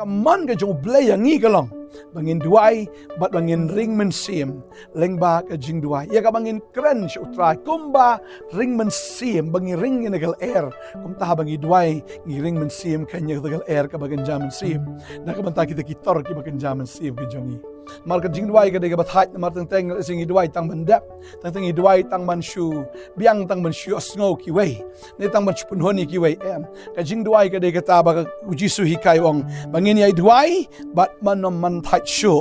man ka jong blay yang ngi kalong bangin duai bat bangin ring men sim lengba ka jing duai ya ka bangin kren shu try kumba ring men sim bangin ring in gal air kum ta bangi duai ngi ring men sim kan ya gal air ka bagan jaman sim na ka banta kita kitor ki bagan jaman sim ka jongi mar ka jing duai ka de ka bathai mar tang teng singi duai tang bandap tang i duai tang man shu biang tang man shu snow ki wei ne tang man chpun honi ki wei em ka jing duai ka de ka ta ba ujisu hikai ong bangin ya duai bat man man thai shu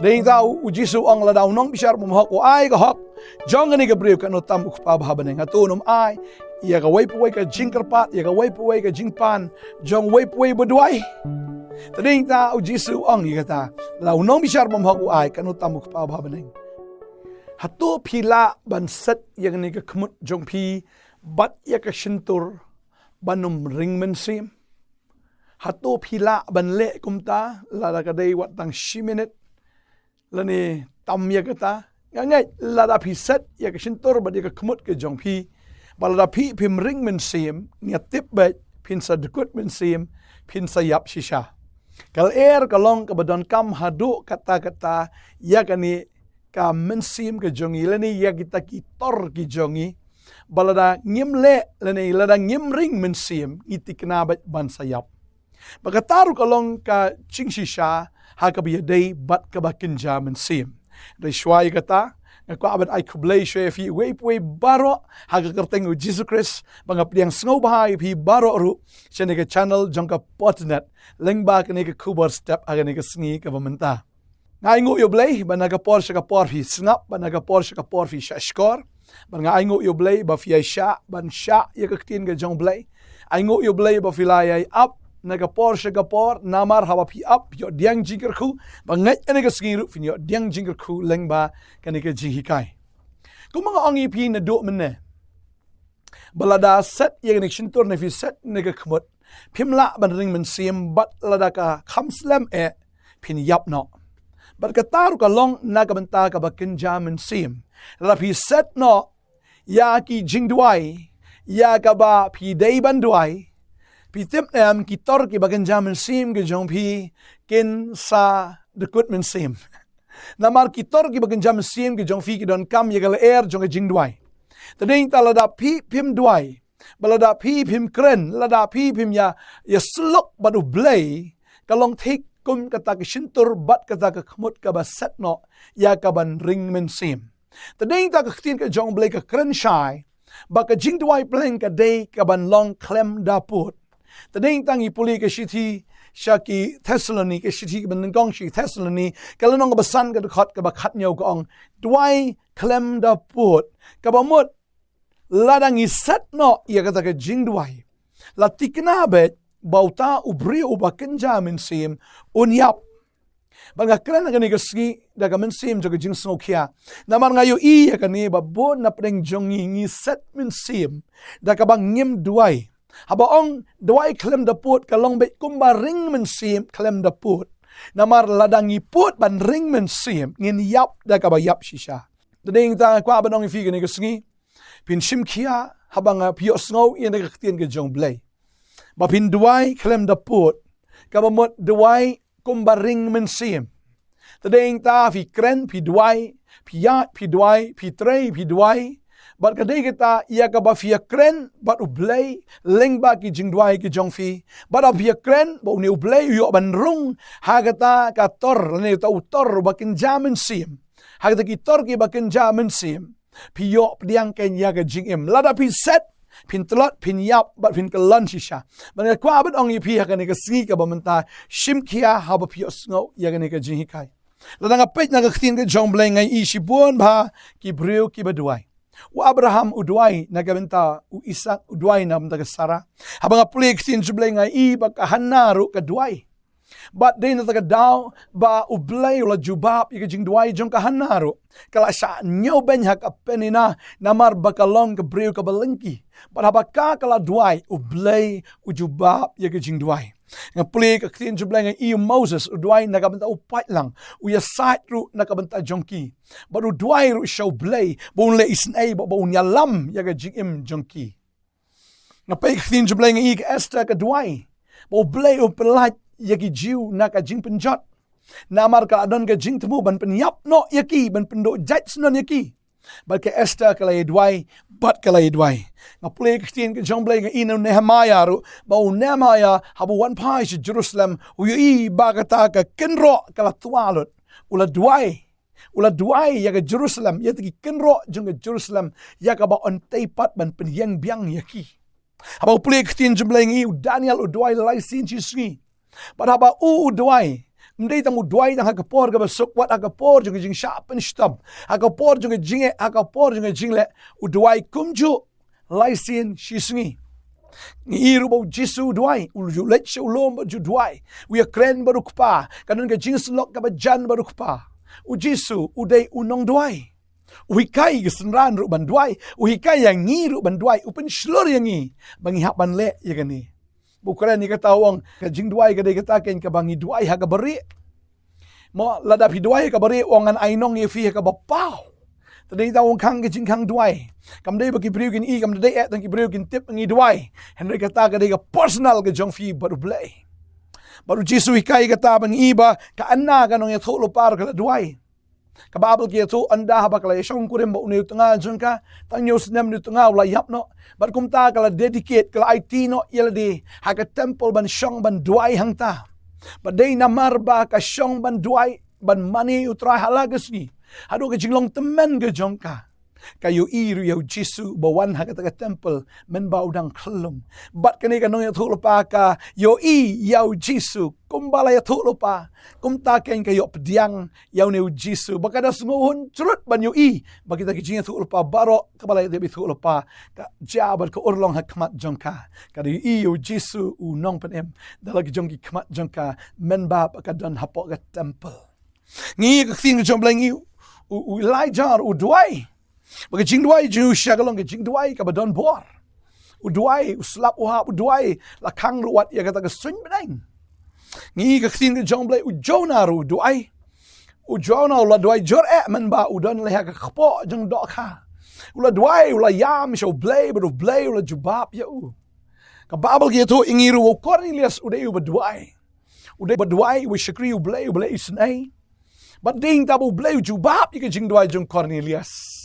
ding tau ujisu ong la daw nong bishar mum hok ai ka hok jong ani ka briu ka no tam ukpa ba ba nga tu nom ai ya ka wei puai ka jing karpat ya ka wei puai ka jing pan jong wei puai ba duai tading ta ujisu ong i ka ta la nong bishar mum hok ai ka no tam ukpa ba ba hatu phila ban set yang ni ka khmut jong phi bat ya ka shintur banum ringmen sim hatu phila ban le kumta la da ka dei wat tang shiminit la ni tam ya ka ta ngai la da phi set ya ka shintur ba de ka khmut ke jong phi ba la da phi phim ringmen sim nia tip ba phin sa dukut men sim phin sa yap shisha kal kalong ka badon kam hadu kata ya ka ni ka mensim ke jongi lani ya kita kitor ki jongi balada ngimle lani lada ngimring mensim itikna ban sayap bagataru kalong ka chingshisha ha ka biya day bat ka bakinja mensim dai shwai kata ko abad ai kublai shwe fi we baro ha ka kerteng Jesus Christ bangapiang sngow bahai fi baro ru chene ka channel jongka PotterNet lengba ka ne ka khubor step aga ne ka sngi ka bamenta ngai ngu yo blay ba naga por fi snap ba naga por fi shashkor ba ngai ngu yo blay ba fi sha ban sha ya ka tin ga jong blay ai ngu yo blay ba fi lai up naga por namar hawa fi up yo diang jingker khu ba ngai ane ka sgiru fi yo diang jingker khu lengba kan ka jing hikai ku mga ongi pi na do mene balada set ya ni shintur ne fi set ne ka khmut phimla ban ring men sim bat lada ka khamslam e phin yap no bat kataru ka long na ka banta ka bakin jamin sim la phi set no ya ki jing duai ya ka ba phi dei ban duai phi tip am ki tor ki bakin jamin sim ke jong phi kin sa de kut min sim namar ki tor ki bakin jamin sim ke jong phi ki don kam ya gal air jong jing duai tading talada phi phim duai balada phi phim kren lada phi phim ya slok badu blay kalong thik kum kata ke shintur bat kata ke khmut ka ba set no ya ka ban ring men sim tading ta ka tin ka jong blay ka kren shai ba ka jing duai pleng ka day ka ban long klem da put tading tang ipuli ka shiti shaki Thessaloni ka shiti ban gong shi Thessaloni ka lanong ba san ka khot ka ba khat nyau ka ong duai klem da put ka ba mut ladang i set no ya kata ka jing duai la tikna bet bauta ubri ubakin jamin sim unyap banga kran nga ni gasgi daga men sim joga jing snokia namar ngayo i ya kani babo na preng jongi ngi set min sim daga bang ngim duai haba ong duai klem da put kalong bet kumba ring men sim klem da put namar ladangi put ban ring men sim ngin yap daga ba yap shisha ding ta kwa banong i fi ni gasgi pin sim kia habanga pio snow in daga ktien ga jong blay bapin duai klem da put kabamot duai kumbaring mensim tadeng ta fi kren pi duai pi yat pi duai pi trei pi duai bat kadai kita ia ka ba fi kren bat ublay lengba ki jing duai ki jong fi bat ab fi kren bo ni ublay yo ban rung hagata ka tor ne ta utor bakin jamin sim hagata ki tor ki bakin jamin sim pi yo pdiang ken ya ka jing em lada pi set pin telot pin yap bat pin kelan shisha ban kwa bat ong ipi ha kan ka singi ka bamenta shim kia ha ba pi osngo ya kan ka jing hikai ladang apet na ka khin ka jong bleng ngai i shibon ba ki breu ki baduai wa Abraham uduai na gabenta u Isak uduai na mta ka Sara habang apli khin jubleng ngai i ba ka hanaru ka duai bat din na ka daw ba ublay ula jubab ika jing duai jong ka hanaru kala sa nyaw ben hak apenina namar bakalong ka breu ka balengki bat habaka kala duai ublay ujubab ika jing duai nga puli ka ktin jubleng i Moses uduai na kabenta upat lang uya sait ru na kabenta jongki bat uduai ru show blay bon le isnay ba bon yalam ika jing im jongki nga pa ktin jubleng i ka Esther ka duai bo blay upelat yaki jiu na ka jing penjot. Namar ka adon ka jing temu ban penyap no yaki ban pendo judge non yaki. Bat ke Esther kalay duai, bat kalay duai. Nga play Christian ke jong play nga ino Nehemiah ru, ba Nehemiah habu wan pai si Jerusalem, uyu bagata ka kenro kala tualot. Ula duai ya ke Jerusalem, ya tiki kenro jong ke Jerusalem, ya ka ba on teipat ban penyang biang yaki. Haba play Christian jong play nga Daniel uduai lalai sin si sri. Bat haba uduai. Mdei tamu duai tang hakapor ka basuk wat hakapor jung jing shapen stab hakapor jung jing le uduai kumju laisin shisngi ngiru bau jisu duai ulju let ulom baju duai we kren barukpa kanun ka jing slok ka bajan barukpa ujisu udai unong duai uhikai gesnran ru ban duai uhikai yang ngiru ban duai upen shlor yang ngi bangi hak ban le ya gani bukan ni kata orang ka jing duai ka dei kata ken ka bangi duai ha ka beri mo ladap hi duai ka beri wong an ainong ye fi ka bapau tadei ta wong kang ka jing kang duai kam dei baki priu kin i kam dei et tan ki priu kin tip ngi duai henry kata ka dei ka personal ka jong fi baru blai baru jisu hikai kata bangi ba ka anna ka nong ye tholo par ka duai kababel kia tu anda haba kala yashong kurim ba uneu tengah jungka tang nyos nem nu tengah ula yap no bar kumta kala dedicate kala IT no yela di haga temple ban shong ban duai hangta badai namar ba ka shong ban duai ban mani utrai halagas ni hado ka jinglong temen ke jongka kayu iru yau jisu bawan haga taga temple men ba udang kelum bat kani kanong ya thuk lupa ka yo i yau jisu kumbala ya thuk lupa kumta ken kayo pediang yau neu jisu bakada sunguhun curut ban yo i bagi ta kijing thuk lupa baro kabala ya thuk lupa ka jabat ka urlong hakmat jongka kada yo i yau jisu u nong penem dalag jongki kmat jongka men ba kadan hapok ka temple ngi ka thing jong blangi u Elijah u duai bagi jing duai jing syagalong ke jing duai ka badon bor uduai uslap uhap uduai lakang ruat ya kata ke sun benang ngi ka khin ke jong blai ujona ru duai ujona la duai jor men ba udon le ka khpo jong do kha ula duai ula yam show blai but blai ula jubab ya u ka babel ke to ingiru Cornelius udai u duai u shakri u blai isnai but ding tabu blai jubab ke jing duai jong Cornelius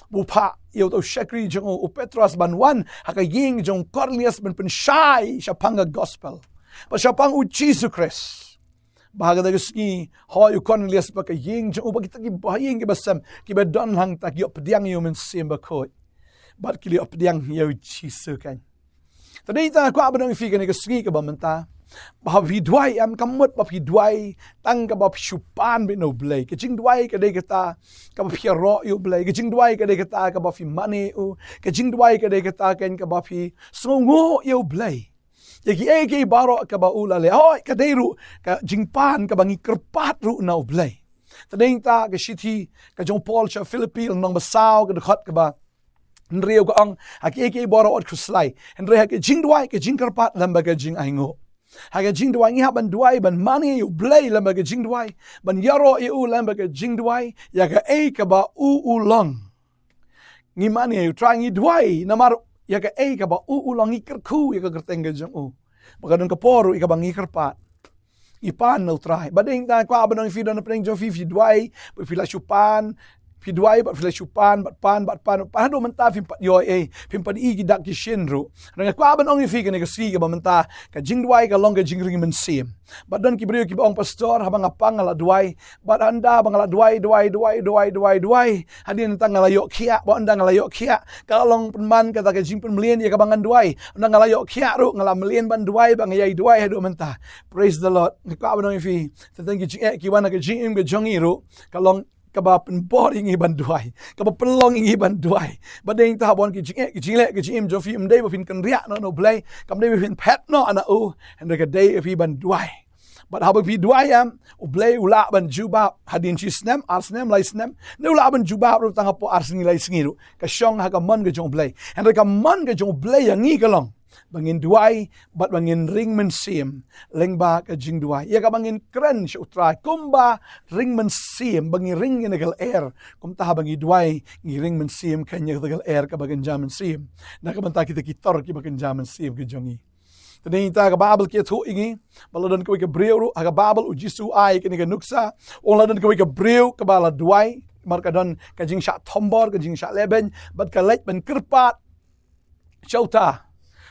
bupa iyo to shakri jong o Petros banwan hakaying jong Cornelius ban pensyai syapanga gospel pa syapang u Jesus Christ bahaga dagisni hoy u Cornelius bakaying jong ubagi tagi bahaying basam kibadon hang tagyo pediang yo men simba kot bat kili pediang yo Jesus kan tadi ta ko abang fi kan gasni ka bamenta bahwa duai am kamut bab duai tang ka bab syupan be no blai ke jing duai ka dei kata ka bab ro yu blai ke jing duai ka dei kata ka bab money u ke jing duai ka dei kata ken ka bab songo yu blai ye ki baro ka ba ula le hoy ka dei ru ka jing pan ka bangi kerpat ru no blai tadeng ta ka shiti ka jong Paul cha Philippine nong basau ka dekat ka ba nriu ka ang aki baro ot kuslai nre ka jing duai ka jing kerpat lamba ka jing aingo haga jing duai ngi haban duai ban mani yu blai lamba ga jing duai ban yaro yu lamba ga jing duai ya ga ka ba long ngi mani yu try ngi duai namar ya ga ka ba long ngi kerku ya ga kerteng ga jong u baka don ka poru ka ba ngi kerpat ipan no try bading ta kwa abang fi don pring jo fi duai fila chupan pi duai bat fila chupan bat pan hado menta fi pat yo pim pat i gidak ki shinru ranga kwa ban ong fi ka si ka menta ka jing duai ka long ka jing ring men sim bat don ki brio ki bang pastor habang apang ala duai bat anda bang ala duai hadin tang ala yo kia ba anda ala yo kia ka long penman ka ka jing pen mlien ya ka bangan duai anda ala yo kia ru ngala mlien ban duai bang yai duai hado menta praise the lord kwa ban ong fi tang ki wana ka jing ka jongi ru ka long kaba boring iban duai kaba pelong iban duai badeng ta bon ki jing jo fi mdei bo fin kan ria no blai kam dei fin pet no ana u and ka dei fi ban duai but how fi duai am u blai ula ban juba hadin chi snem lai snem no ula ban juba ru tang po arsni lai singiru ka shong ha ka mon ga jong blai and ka mon ga jong blai yang ngi kalong bangin duai bat bangin ring men sim lengba ka jing duai ya ka bangin kren utrai kumba ring men sim bangin ring in gal air kum ta bangi duai ngi ring men sim kanya gal air ka bagan jaman sim na ka banta kita kitor ki bagan jaman sim ke jongi Tadi ta ka Bible kia thu ingi, baladan ka Hebreu ru, aga Bible u Jisu ai kini ka nuksa, oladan ka Hebreu ka bala duai, markadon ka jing sya tombor, ka jing sya leben, bat ka lek ben kerpat, chauta,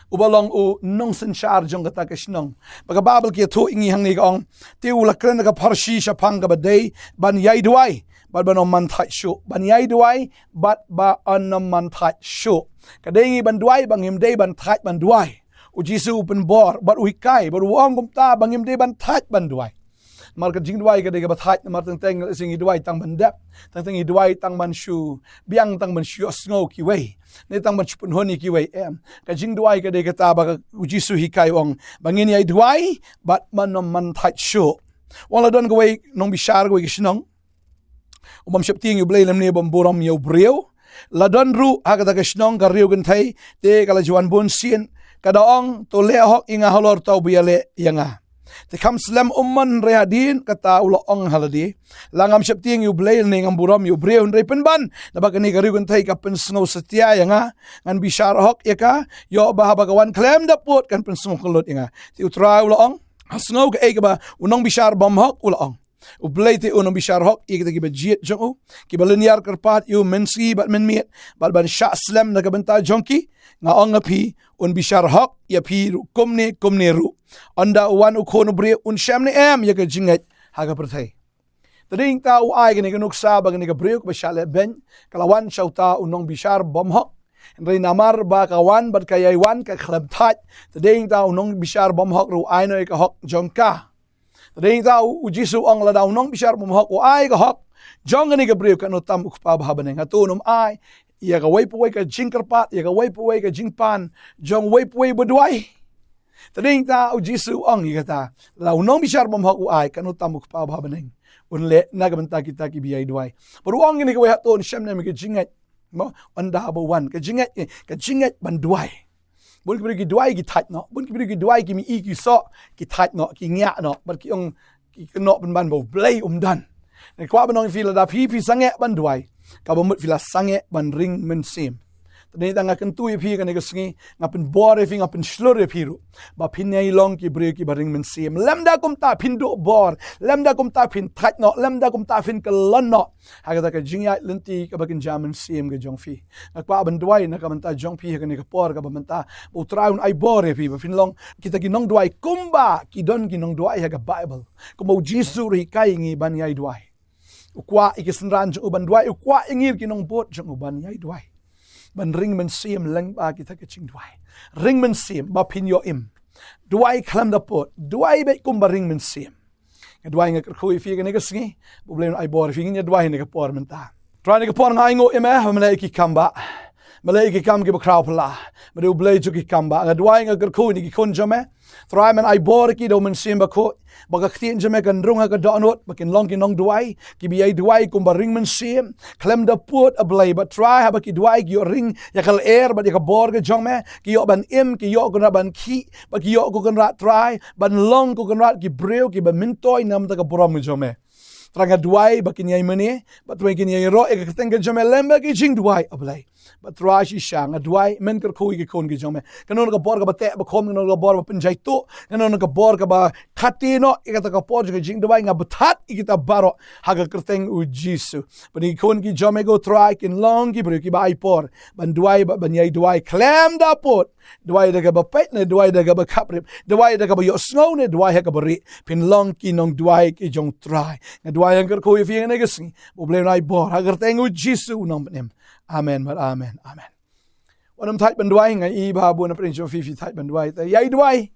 ubalong u nong sensyar jong kata ka Shillong. Baga Bible kia thu ingi hang ni ka ong, tiu lakren ka parshi sya pang ka badai, ban yai duai, bat ban om man thai syu, ban yai duai, bat ba on man thai syu. Kadengi ban duai, bang him day ban thai ban duai. Ujisu pen bor, bat uikai, bat uang kumta, bangim de ban thaj ban duai. Marka jing duai ka de ka bat thaj, mar teng singi duai tang ban dep, teng duai tang ban shu, biang tang ban shu asngo ki wei, ne tang ban chupun honi ki wei em. Ka jing duai ka de ka ta ba ujisu hikai ong, bangin yai duai, bat man thaj shu. Wala don ka wei nong bishar ka wei ka Shillong, umam syap ting yu blay lam ne bam boram yu breu, ladon ru hakata ka Shillong ka riu kan thai, te kala juan bon sien, kadaong to le hok inga halor tau biale yanga te kam slam umman rehadin kata ulo ong haladi langam syapting yu blay ning amburam yu breu ndre penban naba kani karigun thai ka pensngo setia yanga ngan bishar hok yaka yo bah bagawan klem daput kan pensngo kulot yanga ti utra ulo ong hasngo ka ba unong bishar bam hok ulo ong ublay te unong bishar hok ikita kiba jiet jong kiba linear karpat yu mensi bat menmiet bat ban sya slam na kabenta jongki nga ong api un bishar hok ya pi kumne ru anda wan ukon bre un shamne em ya ka jingat haga perthai tading ta u ai gani kanuk sa bagani ka bre ba shale ben kalawan shauta unong bishar bom hok ndai namar ba kawan bat kayai wan ka khlab that tading ta unong bishar bom hok ru ai no ka hok jongka tading ta u Jisu ong la unong bishar bom hok u ai ka hok jongani ka bre ka no tam ukpa ba baneng atunum ai ia ka waipuai ka jingkerpat, ia ka waipuai ka jingpan, jong waipuai berduai. Tading ta u Jisu ong ia kata, lau nong bishar bom hok uai kanu tamuk pa ba beneng. Unle nagamenta kita ki biai duai. Beruang ini ka wai haton syam na ka jingat. Mo anda ba wan ka jingat ban duai. Bun ki duai ki tat no, bun ki duai ki mi i ki so ki tat no ki ngya no, bar ki ong ki kenok ban bo blay dan. Ne kwa banong fila da pi sange ban duai. Kabamut fila sange ban ring men sim. Tadi tanga kentu pi kan ka singi ngapin bor fi ngapin slur pi ru. Ba pinai long ki bre ki baring men sim. Lamda kum ta pindu bor, lamda kum ta pin that no, lamda kum ta fin kalon no. Haga ka jingya lenti ka bakin jaman sim ka jong fi. Nakpa ban duai na ka manta jong pi kan ka por ka bamanta. Utraun ai bor pi ba fin long kita ki nong duai kumba ki don ki nong duai ha ka Bible. Kumo Jisu ri kai ngi ban yai duai. Ukwa ikisenran jong uban duai ukwa ingir kinong bot jong uban yai duai ban ring men sim leng ba kita keching duai ring men sim ba pin yo im duai klam da pot duai be kum ba ring men sim duai nga khoi fi ga singi problem ai bor fi nga duai nga por menta try nga por nga ngo im malai ki kamba malai ki kam ki ba kraw pala madu blay ju ki kamba nga duai nga khoi ni ki kon jome try man ai bor ki do men sim ba ko baga khtin jame kan runga ka donot bakin long ki nong duai ki bi ai duai kum ba ring men sim klem da put a blay but try ha ba ki duai ki yo ring ya kal air ba ka bor ka jome ki yo ban im ki yo ko na ban ki ba ki yo ko kan rat try ban long ko kan rat ki breu ki ba mintoy nam ta ka boram jome tranga duai bakin yai mene but when kin yai ro e ka teng ka jome lemba ki jing duai a blay but try shi shang a duai men ka khoi ki kon ki jome kanon ka bor ka ba te ba khom kanon ka bor ba pinjai to kanon ka bor ka ba khatino e ka ta ka por ka jing duai nga bathat ikita baro haga kerteng u Jisu bani kon ki jome go try kin long ki bro ki ba ai por ban duai ba ban yai duai klem da pot duai da ka ba pet ne duai da ka ba kaprip duai da ka ba yo snow ne duai ha ka ba ri pin long ki nong duai ki jong try nga duai ang ko fi nga nagasi problem ai bor ha kerteng u Jisu nom nem amen but amen wanam thai ban duai nga i ba bu na prin jo fi thai ban duai ta yai duai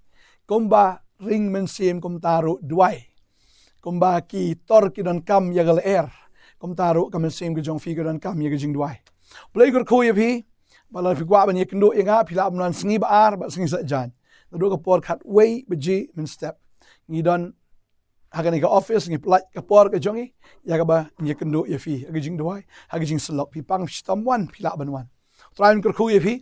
komba ring men sim kom taru duai komba ki tor ki don kam yagal air kom taru kam sim ki jong fi ki don kam yagal jing duai play gur ko ye phi bala fi kwa ban ye kendo inga phila ban singi ba ar ba singi sa jan do ka por khat way beji min step ngi don hagan ka office ngi plai ka por ka jongi ya ka ba ye kendo ye fi ag jing duai ag jing slok pi pang stam wan phila ban wan try gur ko ye phi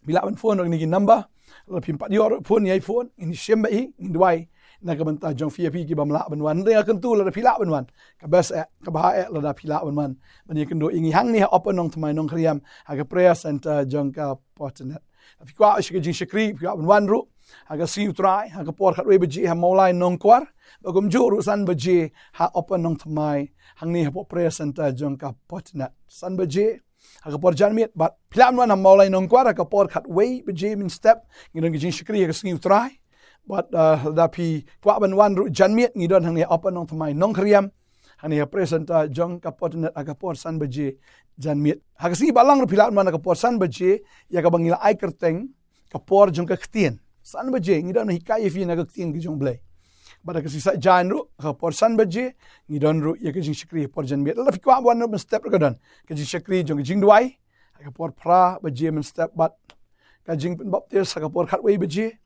phila ban phone ngi number la pim pat yor phone ye phone ini shemba hi duai na ka banta jong fi ki bamla ban wan re kan tu la phila ban wan ka bas ka ba la da phila ban wan ban ye kendo ingi hang ni open Nongthymmai Nongkhryiem ha ka prayer center jong ka PotterNet fi kwa shi jing shikri fi ban wan ru haga siu trai haga por khat we beji ha maulai nong kwar bagum ju rusan beji ha open Nongthymmai hang ni ha po prayer center jong ka PotterNet san beji haga por janmiet bat pilam wan ha maulai nong kwar haga por khat we beji min step ngidon gijing shikri haga siu trai but da pi kwa ban wan ru janmiet ngidon hang ni open Nongthymmai Nongkhryiem hang ni ha prayer center jong ka PotterNet haga por san beji janmiet haga si balang ru pilam wan haga por san beji ya ka bangila ai kerteng ka por jong ka ktien san beje ngidon hikai fi na ka ktien ki jong Balei bada ka sisa jan ru ka por san beje ngidon ru ya ka jing shikri por jan miet la fi kwa wan ru step ka don ka jing shikri jong jing duwai ka por pra beje men step bat ka jing pen baptis ka por khat wei beje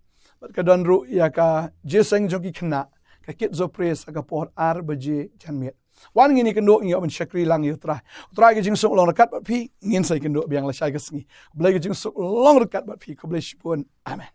bat ka don ru ya ka jeseng jong ki khna ka kit zo praise ka por ar beje jan miet wan ngini kendo ngi on shakri lang yu trai ka jing sok long rakat bat phi ngin sai kendo biang la shai ka sngi Balei ka jing sok long rakat bat phi ko Balei shipun amen